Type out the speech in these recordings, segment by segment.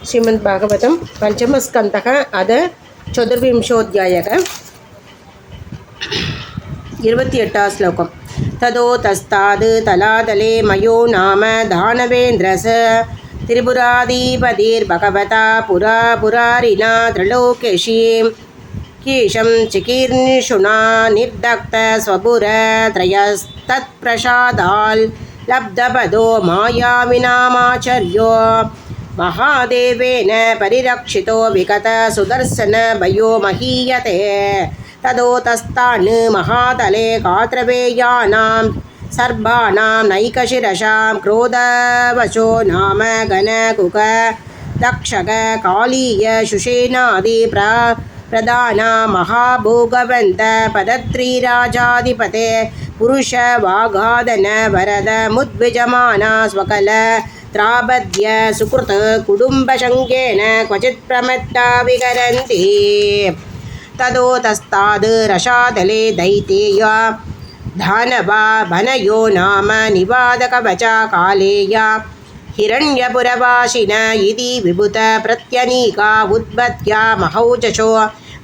श्रीमद्भागवतं पञ्चमस्कन्धः अध चतुर्विंशोऽध्यायः 28 श्लोकं तदोतस्ताद् तलातले मयो नाम दानवेन्द्रस त्रिपुराधिपतिर्भगवता पुरारिणा त्रिलोकेशीं कीशं चिकीर्षुणा निर्दग्धस्वपुरत्रयस्तत्प्रसादाल् लब्धपदो मायाविनामाचर्यो महादेवेन परिरक्षितो विगत सुदर्शन भयो महीयते तदोतस्तान् महातले गात्रवेयानां सर्वाणां नैकशिरसां क्रोधवशो नाम गणकुक दक्षक कालीय शुशेनादि प्रधान महाभोगवन्त पदत्रिराजाधिपते पुरुष वागादन वरद मुद्विजमाना स्वकल त्राबद्य सुकृत कुटुम्बशङ्केन क्वचित् प्रमत्ता विकरन्ति तदोतस्ताद् रसातले दैतेय दानवा वनयो नाम निवादकवचा कालेय हिरण्यपुरवासिन इति विभुत प्रत्यनीका उद्बत्या महौजशो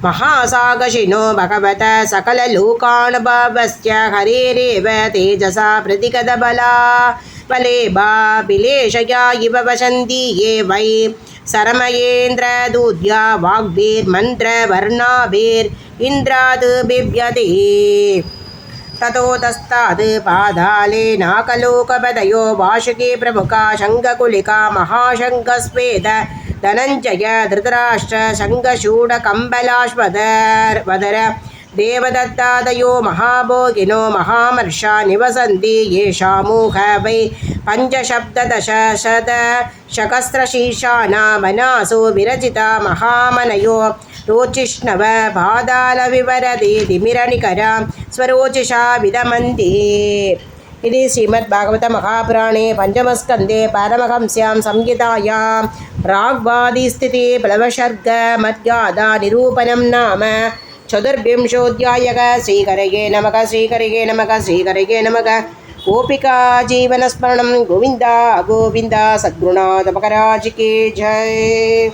महासागशिनो भगवत सकललोकानुभावस्य हरेरेव तेजसा प्रतिगतबला बलेबा बिलेशया इव वसन्ति ये वै सरमयेन्द्रदूत्या वाग्भिर्मन्त्रवर्णाभिरिन्द्राद् बिभ्यते ततोतस्ताद् पादाले नाकलोकपदयो वासुकी प्रमुखा शङ्खकुलिका महाशङ्खस्वेद धनञ्जय धृतराष्ट्र शङ्खशूडकम्बलाश्वदर देवदत्तादयो महाभोगिनो महामर्षा निवसन्ति येषामूह वै पञ्चशब्ददशशतशकस्रशीर्षाणा वनासु विरचिता महामनयो रोचिष्णव पादालविवरति तिमिरनिकरा स्वरोचिषा विदमन्ति इति श्रीमद्भागवत महापुराणे पञ्चमस्कन्धे पारमहंस्यां संहितायां राग्वादिस्थिति प्लवसर्ग मद्गाथा निरूपणं नाम चतुर्विंशोऽध्यायः। श्रीहरये नमः श्रीहरये नमः श्रीहरये नमः। गोपिका जीवनस्मरणं गोविन्द गोविन्द सद्गुरुनाथ महाराज की जय।